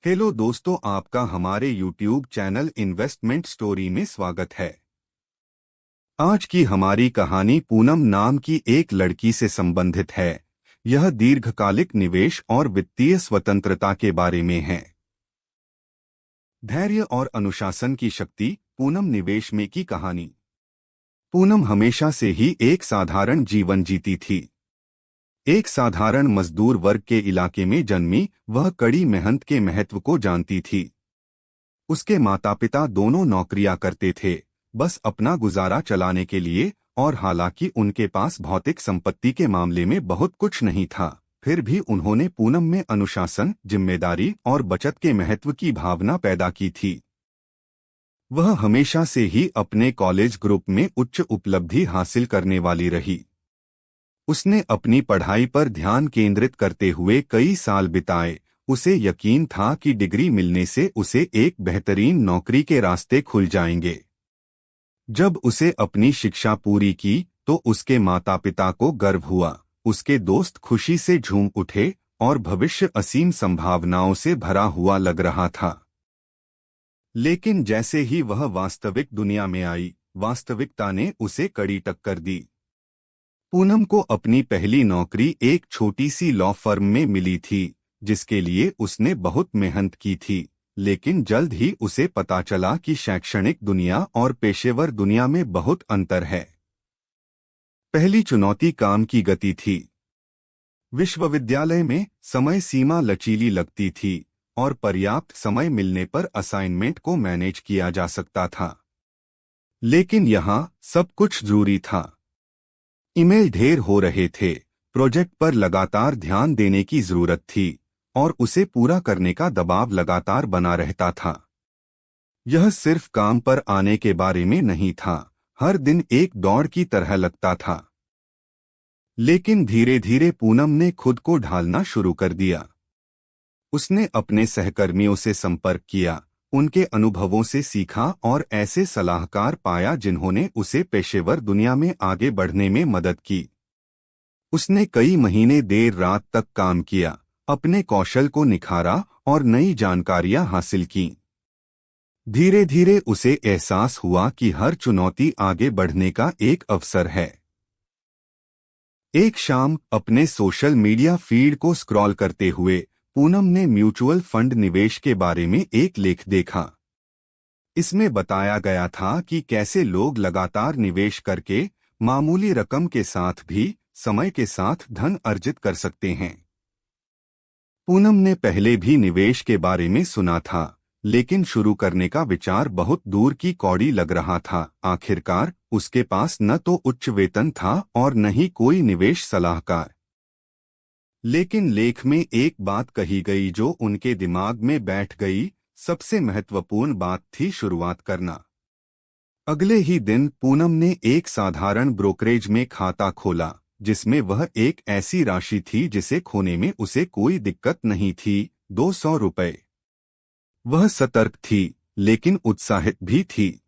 Hello दोस्तों, आपका हमारे YouTube चैनल इन्वेस्टमेंट स्टोरी में स्वागत है। आज की हमारी कहानी पूनम नाम की एक लड़की से संबंधित है। यह दीर्घकालिक निवेश और वित्तीय स्वतंत्रता के बारे में है। धैर्य और अनुशासन की शक्ति, पूनम निवेश में की कहानी। पूनम हमेशा से ही एक साधारण जीवन जीती थी। एक साधारण मजदूर वर्ग के इलाके में जन्मी, वह कड़ी मेहनत के महत्व को जानती थी। उसके माता पिता दोनों नौकरियां करते थे, बस अपना गुजारा चलाने के लिए, और हालांकि उनके पास भौतिक संपत्ति के मामले में बहुत कुछ नहीं था, फिर भी उन्होंने पूनम में अनुशासन, जिम्मेदारी और बचत के महत्व की भावना पैदा की थी। वह हमेशा से ही अपने कॉलेज ग्रुप में उच्च उपलब्धि हासिल करने वाली रही। उसने अपनी पढ़ाई पर ध्यान केंद्रित करते हुए कई साल बिताए। उसे यकीन था कि डिग्री मिलने से उसे एक बेहतरीन नौकरी के रास्ते खुल जाएंगे। जब उसे अपनी शिक्षा पूरी की तो उसके माता पिता को गर्व हुआ, उसके दोस्त खुशी से झूम उठे और भविष्य असीम संभावनाओं से भरा हुआ लग रहा था। लेकिन जैसे ही वह वास्तविक दुनिया में आई, वास्तविकता ने उसे कड़ी टक्कर दी। पूनम को अपनी पहली नौकरी एक छोटी सी लॉ फर्म में मिली थी, जिसके लिए उसने बहुत मेहनत की थी, लेकिन जल्द ही उसे पता चला कि शैक्षणिक दुनिया और पेशेवर दुनिया में बहुत अंतर है। पहली चुनौती काम की गति थी। विश्वविद्यालय में समय सीमा लचीली लगती थी और पर्याप्त समय मिलने पर असाइनमेंट को मैनेज किया जा सकता था। लेकिन यहाँ सब कुछ जरूरी था। ईमेल ढेर हो रहे थे, प्रोजेक्ट पर लगातार ध्यान देने की जरूरत थी और उसे पूरा करने का दबाव लगातार बना रहता था। यह सिर्फ काम पर आने के बारे में नहीं था, हर दिन एक दौड़ की तरह लगता था। लेकिन धीरे धीरे पूनम ने खुद को ढालना शुरू कर दिया। उसने अपने सहकर्मियों से संपर्क किया, उनके अनुभवों से सीखा और ऐसे सलाहकार पाया जिन्होंने उसे पेशेवर दुनिया में आगे बढ़ने में मदद की। उसने कई महीने देर रात तक काम किया, अपने कौशल को निखारा और नई जानकारियां हासिल की। धीरे धीरे उसे एहसास हुआ कि हर चुनौती आगे बढ़ने का एक अवसर है। एक शाम अपने सोशल मीडिया फीड को स्क्रॉल करते हुए पूनम ने म्यूचुअल फंड निवेश के बारे में एक लेख देखा। इसमें बताया गया था कि कैसे लोग लगातार निवेश करके मामूली रकम के साथ भी समय के साथ धन अर्जित कर सकते हैं। पूनम ने पहले भी निवेश के बारे में सुना था, लेकिन शुरू करने का विचार बहुत दूर की कौड़ी लग रहा था। आखिरकार उसके पास न तो उच्च वेतन था और न ही कोई निवेश सलाहकार। लेकिन लेख में एक बात कही गई जो उनके दिमाग में बैठ गई। सबसे महत्वपूर्ण बात थी शुरुआत करना। अगले ही दिन पूनम ने एक साधारण ब्रोकरेज में खाता खोला, जिसमें वह एक ऐसी राशि थी जिसे खोने में उसे कोई दिक्कत नहीं थी, 200 रुपए। वह सतर्क थी, लेकिन उत्साहित भी थी।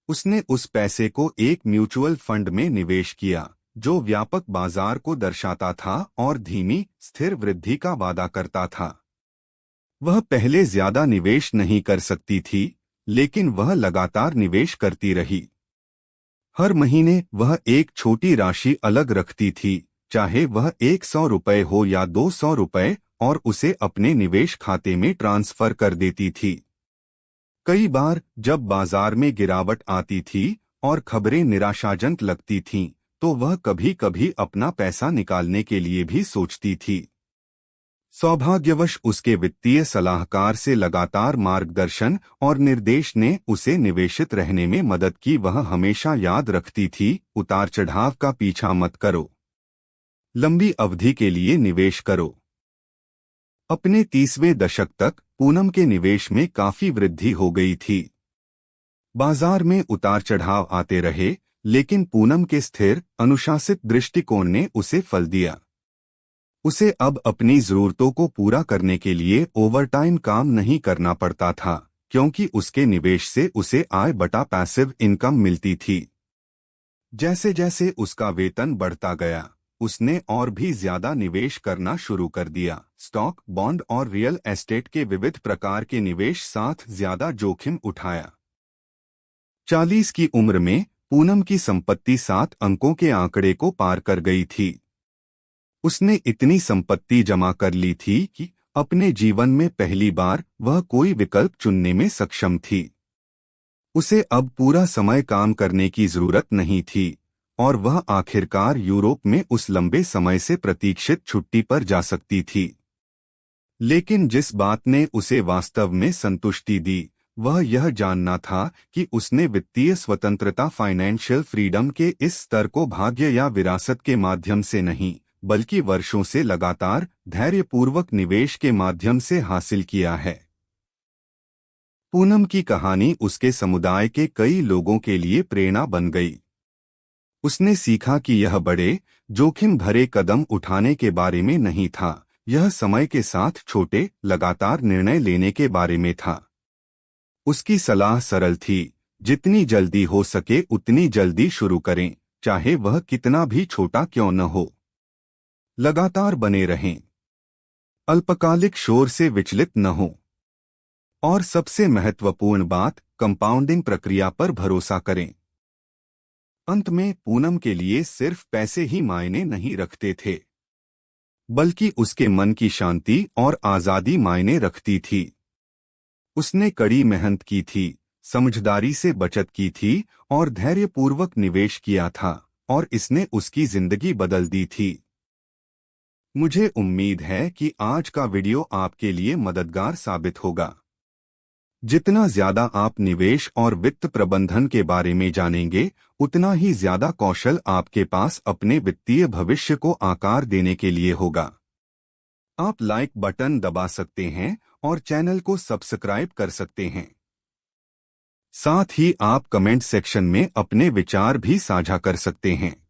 उसने उस पैसे को एक म्यूचुअल फंड में निवेश किया, जो व्यापक बाजार को दर्शाता था और धीमी, स्थिर वृद्धि का वादा करता था। वह पहले ज्यादा निवेश नहीं कर सकती थी, लेकिन वह लगातार निवेश करती रही। हर महीने वह एक छोटी राशि अलग रखती थी, चाहे वह 100 रुपए हो या 200 रुपए, और उसे अपने निवेश खाते में ट्रांसफर कर देती थी। कई बार जब बाजार में गिरावट आती थी और खबरें निराशाजनक लगती थीं, तो वह कभी कभी अपना पैसा निकालने के लिए भी सोचती थी। सौभाग्यवश उसके वित्तीय सलाहकार से लगातार मार्गदर्शन और निर्देश ने उसे निवेशित रहने में मदद की। वह हमेशा याद रखती थी, उतार चढ़ाव का पीछा मत करो, लंबी अवधि के लिए निवेश करो। अपने 30वें दशक तक पूनम के निवेश में काफी वृद्धि हो गई थी। बाजार में उतार चढ़ाव आते रहे, लेकिन पूनम के स्थिर, अनुशासित दृष्टिकोण ने उसे फल दिया। उसे अब अपनी जरूरतों को पूरा करने के लिए ओवरटाइम काम नहीं करना पड़ता था, क्योंकि उसके निवेश से उसे आय बटा पैसिव इनकम मिलती थी। जैसे जैसे उसका वेतन बढ़ता गया, उसने और भी ज्यादा निवेश करना शुरू कर दिया। स्टॉक, बॉन्ड और रियल एस्टेट के विविध प्रकार के निवेश साथ ज्यादा जोखिम उठाया। 40 की उम्र में पूनम की संपत्ति 7 अंकों के आंकड़े को पार कर गई थी। उसने इतनी संपत्ति जमा कर ली थी कि अपने जीवन में पहली बार वह कोई विकल्प चुनने में सक्षम थी। उसे अब पूरा समय काम करने की जरूरत नहीं थी और वह आखिरकार यूरोप में उस लंबे समय से प्रतीक्षित छुट्टी पर जा सकती थी। लेकिन जिस बात ने उसे वास्तव में संतुष्टि दी वह यह जानना था कि उसने वित्तीय स्वतंत्रता, फाइनेंशियल फ्रीडम के इस स्तर को भाग्य या विरासत के माध्यम से नहीं बल्कि वर्षों से लगातार धैर्यपूर्वक निवेश के माध्यम से हासिल किया है। पूनम की कहानी उसके समुदाय के कई लोगों के लिए प्रेरणा बन गई। उसने सीखा कि यह बड़े जोखिम भरे कदम उठाने के बारे में नहीं था, यह समय के साथ छोटे लगातार निर्णय लेने के बारे में था। उसकी सलाह सरल थी, जितनी जल्दी हो सके उतनी जल्दी शुरू करें, चाहे वह कितना भी छोटा क्यों न हो। लगातार बने रहें, अल्पकालिक शोर से विचलित न हो और सबसे महत्वपूर्ण बात, कंपाउंडिंग प्रक्रिया पर भरोसा करें। अंत में पूनम के लिए सिर्फ पैसे ही मायने नहीं रखते थे, बल्कि उसके मन की शांति और आजादी मायने रखती थी। उसने कड़ी मेहनत की थी, समझदारी से बचत की थी और धैर्यपूर्वक निवेश किया था और इसने उसकी जिंदगी बदल दी थी। मुझे उम्मीद है कि आज का वीडियो आपके लिए मददगार साबित होगा। जितना ज्यादा आप निवेश और वित्त प्रबंधन के बारे में जानेंगे, उतना ही ज्यादा कौशल आपके पास अपने वित्तीय भविष्य को आकार देने के लिए होगा। आप लाइक बटन दबा सकते हैं और चैनल को सब्सक्राइब कर सकते हैं। साथ ही आप कमेंट सेक्शन में अपने विचार भी साझा कर सकते हैं।